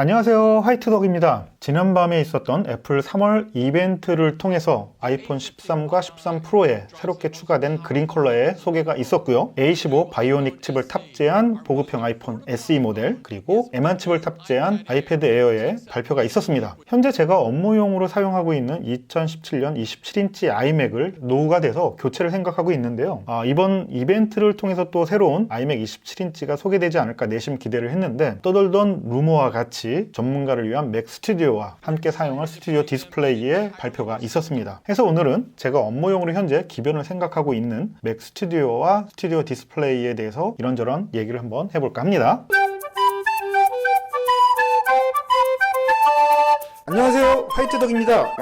안녕하세요, 화이트덕입니다. 지난밤에 있었던 애플 3월 이벤트를 통해서 아이폰 13과 13 프로에 새롭게 추가된 그린 컬러의 소개가 있었고요. A15 바이오닉 칩을 탑재한 보급형 아이폰 SE 모델, 그리고 M1 칩을 탑재한 아이패드 에어의 발표가 있었습니다. 현재 제가 업무용으로 사용하고 있는 2017년 27인치 아이맥을 노후가 돼서 교체를 생각하고 있는데요. 이번 이벤트를 통해서 또 새로운 아이맥 27인치가 소개되지 않을까 내심 기대를 했는데, 떠돌던 루머와 같이 전문가를 위한 맥 스튜디오와 함께 사용할 스튜디오 디스플레이의 발표가 있었습니다. 그래서 오늘은 제가 업무용으로 현재 기변을 생각하고 있는 맥 스튜디오와 스튜디오 디스플레이에 대해서 이런저런 얘기를 한번 해볼까 합니다. 안녕하세요, 화이트덕입니다.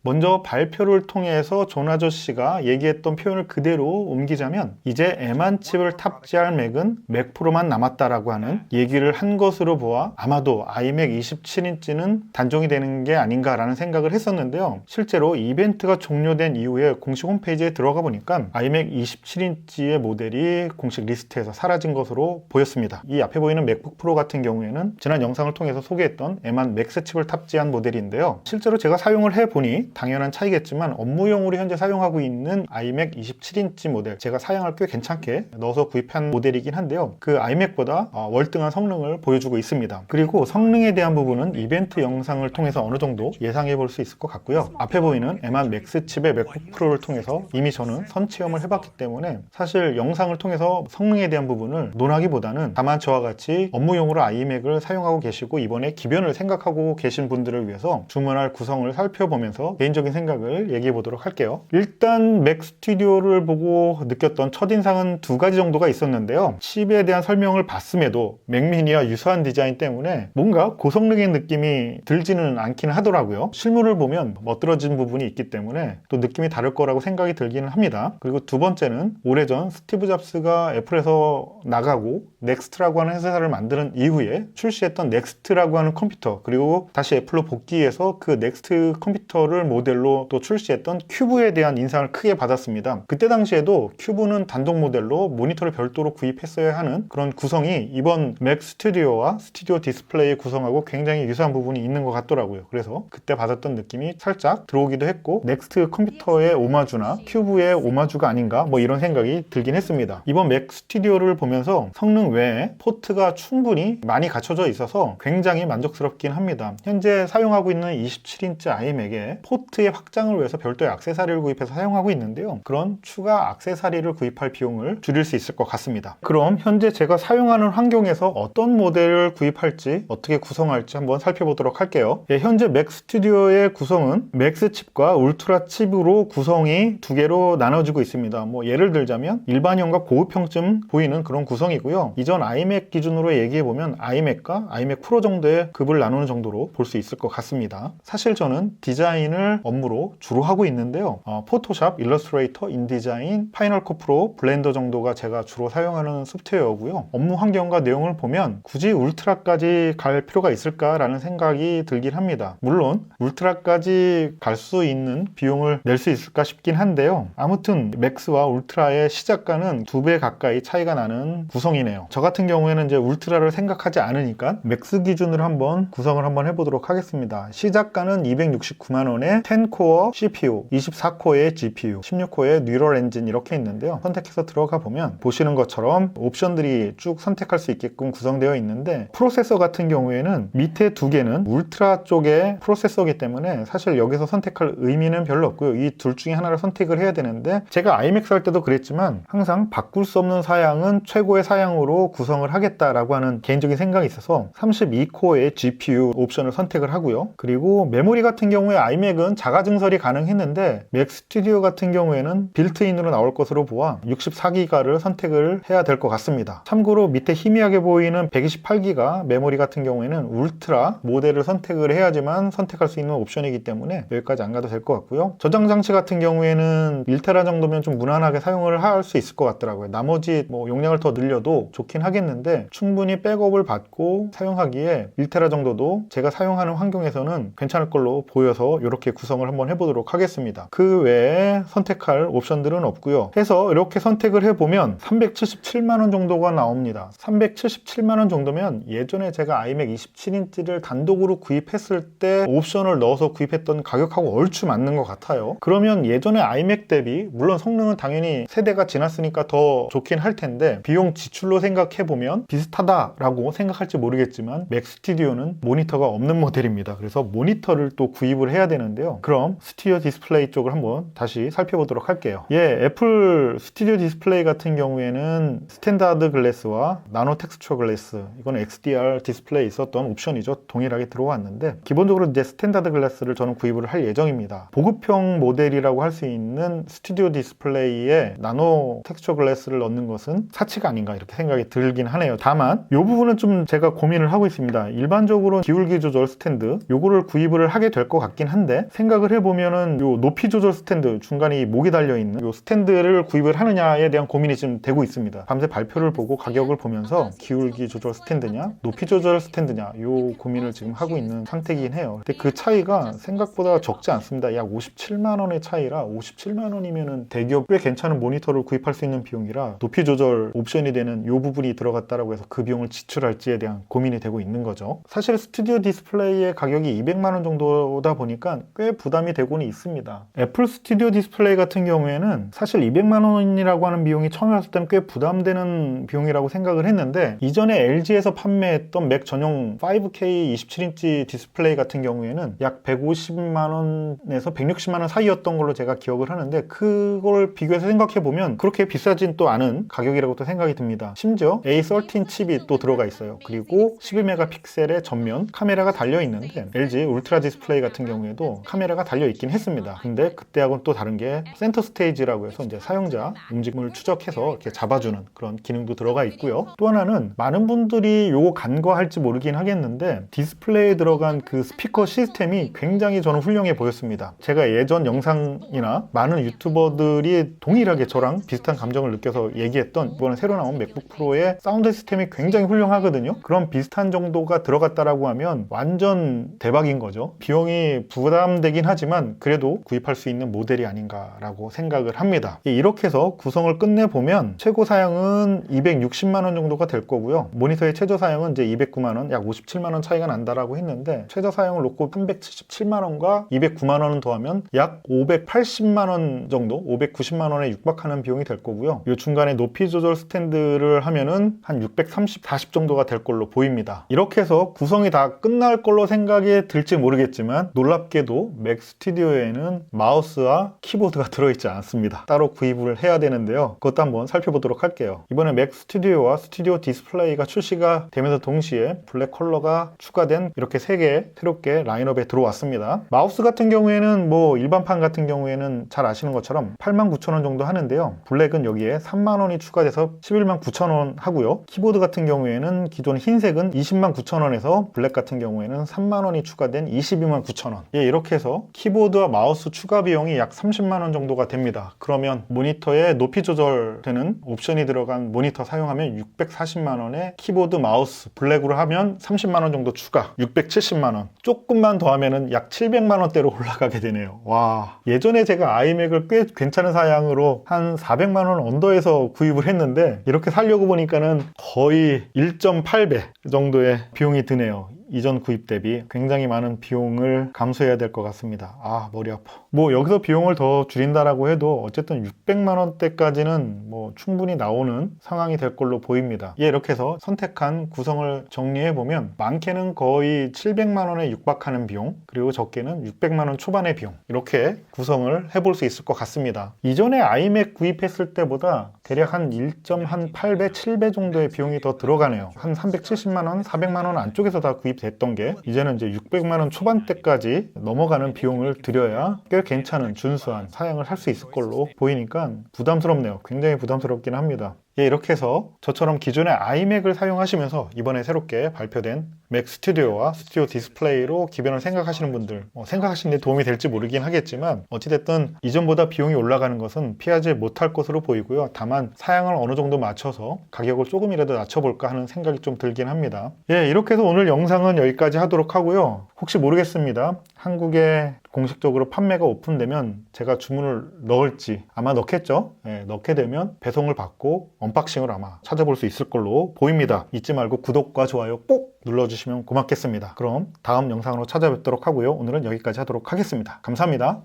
먼저 발표를 통해서 존 아저씨가 얘기했던 표현을 그대로 옮기자면, 이제 M1 칩을 탑재할 맥은 맥 프로만 남았다라고 하는 얘기를 한 것으로 보아 아마도 아이맥 27인치는 단종이 되는 게 아닌가라는 생각을 했었는데요. 실제로 이벤트가 종료된 이후에 공식 홈페이지에 들어가 보니까 아이맥 27인치의 모델이 공식 리스트에서 사라진 것으로 보였습니다. 이 앞에 보이는 맥북 프로 같은 경우에는 지난 영상을 통해서 소개했던 M1 맥스 칩을 탑재한 모델인데요. 실제로 제가 사용을 해보니 당연한 차이겠지만 업무용으로 현재 사용하고 있는 아이맥 27인치 모델, 제가 사양을 꽤 괜찮게 넣어서 구입한 모델이긴 한데요. 그 아이맥보다 월등한 성능을 보여주고 있습니다. 그리고 성능에 대한 부분은 이벤트 영상을 통해서 어느 정도 예상해 볼 수 있을 것 같고요. 앞에 보이는 M1 맥스 칩의 맥북 프로를 통해서 이미 저는 선체험을 해봤기 때문에 사실 영상을 통해서 성능에 대한 부분을 논하기보다는, 다만 저와 같이 업무용으로 아이맥을 사용하고 계시고 이번에 기변을 생각하고 계신 분들을 위해서 주문할 구성을 살펴보면서 개인적인 생각을 얘기해 보도록 할게요. 일단 맥 스튜디오를 보고 느꼈던 첫인상은 두 가지 정도가 있었는데요. 칩에 대한 설명을 봤음에도 맥미니와 유사한 디자인 때문에 뭔가 고성능의 느낌이 들지는 않기는 하더라고요. 실물을 보면 멋들어진 부분이 있기 때문에 또 느낌이 다를 거라고 생각이 들기는 합니다. 그리고 두 번째는 오래전 스티브 잡스가 애플에서 나가고 넥스트라고 하는 회사를 만드는 이후에 출시했던 넥스트라고 하는 컴퓨터, 그리고 다시 애플로 복귀해서 그 넥스트 컴퓨터를 모델로 또 출시했던 큐브에 대한 인상을 크게 받았습니다. 그때 당시에도 큐브는 단독 모델로 모니터를 별도로 구입했어야 하는 그런 구성이 이번 맥 스튜디오와 스튜디오 디스플레이 구성하고 굉장히 유사한 부분이 있는 것 같더라고요. 그래서 그때 받았던 느낌이 살짝 들어오기도 했고, 넥스트 컴퓨터의 오마주나 큐브의 오마주가 아닌가 뭐 이런 생각이 들긴 했습니다. 이번 맥 스튜디오를 보면서 성능 외에 포트가 충분히 많이 갖춰져 있어서 굉장히 만족스럽긴 합니다. 현재 사용하고 있는 27인치 아이맥에 포트의 확장을 위해서 별도의 액세서리를 구입해서 사용하고 있는데요. 그런 추가 액세서리를 구입할 비용을 줄일 수 있을 것 같습니다. 그럼 현재 제가 사용하는 환경에서 어떤 모델을 구입할지, 어떻게 구성할지 한번 살펴보도록 할게요. 현재 맥 스튜디오의 구성은 맥스 칩과 울트라 칩으로 구성이 두 개로 나눠지고 있습니다. 예를 들자면 일반형과 고급형쯤 보이는 그런 구성이고요. 이전 아이맥 기준으로 얘기해보면 아이맥과 아이맥 프로 정도의 급을 나누는 정도로 볼 수 있을 것 같습니다. 사실 저는 디자인을 업무로 주로 하고 있는데요. 포토샵, 일러스트레이터, 인디자인, 파이널 컷 프로, 블렌더 정도가 제가 주로 사용하는 소프트웨어고요. 업무 환경과 내용을 보면 굳이 울트라까지 갈 필요가 있을까라는 생각이 들긴 합니다. 물론 울트라까지 갈 수 있는 비용을 낼 수 있을까 싶긴 한데요. 아무튼 맥스와 울트라의 시작가는 2배 가까이 차이가 나는 구성이네요. 저 같은 경우에는 이제 울트라를 생각하지 않으니까 맥스 기준으로 한번 구성을 한번 해보도록 하겠습니다. 시작가는 269만 원에 10코어 CPU, 24코어의 GPU, 16코어의 뉴럴 엔진 이렇게 있는데요. 선택해서 들어가 보면 보시는 것처럼 옵션들이 쭉 선택할 수 있게끔 구성되어 있는데, 프로세서 같은 경우에는 밑에 두 개는 울트라 쪽의 프로세서이기 때문에 사실 여기서 선택할 의미는 별로 없고요. 이 둘 중에 하나를 선택을 해야 되는데, 제가 아이맥 살 때도 그랬지만 항상 바꿀 수 없는 사양은 최고의 사양으로 구성을 하겠다라고 하는 개인적인 생각이 있어서 32코어의 GPU 옵션을 선택을 하고요. 그리고 메모리 같은 경우에 아이맥은 자가 증설이 가능했는데 맥 스튜디오 같은 경우에는 빌트인으로 나올 것으로 보아 64기가를 선택을 해야 될 것 같습니다. 참고로 밑에 희미하게 보이는 128기가 메모리 같은 경우에는 울트라 모델을 선택을 해야지만 선택할 수 있는 옵션이기 때문에 여기까지 안 가도 될 것 같고요. 저장 장치 같은 경우에는 1테라 정도면 좀 무난하게 사용을 할 수 있을 것 같더라고요. 나머지 용량을 더 늘려도 좋긴 하겠는데 충분히 백업을 받고 사용하기에 1테라 정도도 제가 사용하는 환경에 입장에서는 괜찮을 걸로 보여서 이렇게 구성을 한번 해보도록 하겠습니다. 그 외에 선택할 옵션들은 없고요. 해서 이렇게 선택을 해보면 377만원 정도가 나옵니다. 377만원 정도면 예전에 제가 아이맥 27인치를 단독으로 구입했을 때 옵션을 넣어서 구입했던 가격하고 얼추 맞는 것 같아요. 그러면 예전에 아이맥 대비 물론 성능은 당연히 세대가 지났으니까 더 좋긴 할 텐데 비용 지출로 생각해보면 비슷하다라고 생각할지 모르겠지만 맥 스튜디오는 모니터가 없는 모델입니다. 그래서 모니터를 또 구입을 해야 되는데요. 그럼 스튜디오 디스플레이 쪽을 한번 다시 살펴보도록 할게요. 애플 스튜디오 디스플레이 같은 경우에는 스탠다드 글래스와 나노 텍스처 글래스, 이건 XDR 디스플레이에 있었던 옵션이죠. 동일하게 들어왔는데 기본적으로 이제 스탠다드 글래스를 저는 구입을 할 예정입니다. 보급형 모델이라고 할 수 있는 스튜디오 디스플레이에 나노 텍스처 글래스를 넣는 것은 사치가 아닌가 이렇게 생각이 들긴 하네요. 다만 이 부분은 좀 제가 고민을 하고 있습니다. 일반적으로 기울기 조절 스탠드 요거를 구입을 하게 될 것 같긴 한데 생각을 해보면은 요 높이 조절 스탠드 중간에 목이 달려있는 요 스탠드를 구입을 하느냐에 대한 고민이 좀 되고 있습니다. 밤새 발표를 보고 가격을 보면서 기울기 조절 스탠드냐 높이 조절 스탠드냐 요 고민을 지금 하고 있는 상태이긴 해요. 근데 그 차이가 생각보다 적지 않습니다. 약 57만원의 차이라 57만원이면은 대기업 꽤 괜찮은 모니터를 구입할 수 있는 비용이라 높이 조절 옵션이 되는 요 부분이 들어갔다라고 해서 그 비용을 지출할지에 대한 고민이 되고 있는 거죠. 사실 스튜디오 디스플레이의 가격이 200만원 정도다 보니까 꽤 부담이 되고는 있습니다. 애플 스튜디오 디스플레이 같은 경우에는 사실 200만원이라고 하는 비용이 처음에 왔을 때는 꽤 부담되는 비용이라고 생각을 했는데 이전에 LG에서 판매했던 맥 전용 5K 27인치 디스플레이 같은 경우에는 약 150만원에서 160만원 사이였던 걸로 제가 기억을 하는데 그걸 비교해서 생각해보면 그렇게 비싸진 또 않은 가격이라고 또 생각이 듭니다. 심지어 A13 칩이 또 들어가 있어요. 그리고 12메가픽셀의 전면 카메라가 달려있는데 LG 울트라 디스플레이 같은 경우에도 카메라가 달려있긴 했습니다. 근데 그때하고는 또 다른 게 센터 스테이지라고 해서 이제 사용자 움직임을 추적해서 이렇게 잡아주는 그런 기능도 들어가 있고요. 또 하나는 많은 분들이 요거 간과할지 모르긴 하겠는데 디스플레이에 들어간 그 스피커 시스템이 굉장히 저는 훌륭해 보였습니다. 제가 예전 영상이나 많은 유튜버들이 동일하게 저랑 비슷한 감정을 느껴서 얘기했던 이번에 새로 나온 맥북 프로의 사운드 시스템이 굉장히 훌륭하거든요. 그런 비슷한 정도가 들어갔다라고 하면 완전 대박인 거죠. 비용이 부담되긴 하지만 그래도 구입할 수 있는 모델이 아닌가라고 생각을 합니다. 이렇게 해서 구성을 끝내보면 최고 사양은 260만원 정도가 될 거고요. 모니터의 최저 사양은 이제 209만원, 약 57만원 차이가 난다라고 했는데 최저 사양을 놓고 377만원과 209만원을 더하면 약 580만원 정도, 590만원에 육박하는 비용이 될 거고요. 이 중간에 높이 조절 스탠드를 하면은 한 630, 40 정도가 될 걸로 보입니다. 이렇게 해서 구성이 다 끝날 걸로 생각이 들지 모르겠지만 놀랍게도 맥 스튜디오에는 마우스와 키보드가 들어있지 않습니다. 따로 구입을 해야 되는데요. 그것도 한번 살펴보도록 할게요. 이번에 맥 스튜디오와 스튜디오 디스플레이가 출시가 되면서 동시에 블랙 컬러가 추가된 이렇게 3개 새롭게 라인업에 들어왔습니다. 마우스 같은 경우에는 뭐 일반판 같은 경우에는 잘 아시는 것처럼 89,000원 정도 하는데요. 블랙은 여기에 3만원이 추가돼서 119,000원 하고요. 키보드 같은 경우에는 기존 흰색은 209,000원에서 블랙 같은 경우에는 3만원이 추가된 229,000원. 이렇게 해서 키보드와 마우스 추가 비용이 약 30만원 정도가 됩니다. 그러면 모니터에 높이 조절되는 옵션이 들어간 모니터 사용하면 640만원에 키보드 마우스 블랙으로 하면 30만원 정도 추가 670만원. 조금만 더 하면은 약 700만원대로 올라가게 되네요. 와, 예전에 제가 아이맥을 꽤 괜찮은 사양으로 한 400만원 언더에서 구입을 했는데 이렇게 살려고 보니까는 거의 1.8배 정도의 비용이 드네요. 이전 구입 대비 굉장히 많은 비용을 감수해야 될 것 같습니다. 아, 머리 아파. 뭐 여기서 비용을 더 줄인다라고 해도 어쨌든 600만 원대까지는 뭐 충분히 나오는 상황이 될 걸로 보입니다. 이렇게 해서 선택한 구성을 정리해 보면 많게는 거의 700만 원에 육박하는 비용, 그리고 적게는 600만 원 초반의 비용, 이렇게 구성을 해볼 수 있을 것 같습니다. 이전에 아이맥 구입했을 때보다 대략 한 1.8배, 7배 정도의 비용이 더 들어가네요. 한 370만 원, 400만 원 안쪽에서 다 구입됐던 게 이제는 이제 600만 원 초반대까지 넘어가는 비용을 들여야 꽤 괜찮은 준수한 사양을 할 수 있을 걸로 보이니까 부담스럽네요. 굉장히 부담스럽긴 합니다. 예, 이렇게 해서 저처럼 기존의 아이맥을 사용하시면서 이번에 새롭게 발표된 맥 스튜디오와 스튜디오 디스플레이로 기변을 생각하시는 분들, 생각하시는 데 도움이 될지 모르긴 하겠지만 어찌됐든 이전보다 비용이 올라가는 것은 피하지 못할 것으로 보이고요. 다만 사양을 어느 정도 맞춰서 가격을 조금이라도 낮춰볼까 하는 생각이 좀 들긴 합니다. 예, 이렇게 해서 오늘 영상은 여기까지 하도록 하고요. 혹시 모르겠습니다. 한국에 공식적으로 판매가 오픈되면 제가 주문을 넣을지 아마 넣겠죠. 예, 넣게 되면 배송을 받고 언박싱을 아마 찾아볼 수 있을 걸로 보입니다. 잊지 말고 구독과 좋아요 꼭 눌러주시면 고맙겠습니다. 그럼 다음 영상으로 찾아뵙도록 하고요. 오늘은 여기까지 하도록 하겠습니다. 감사합니다.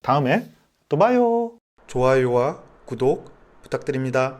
다음에 또 봐요. 좋아요와 구독 부탁드립니다.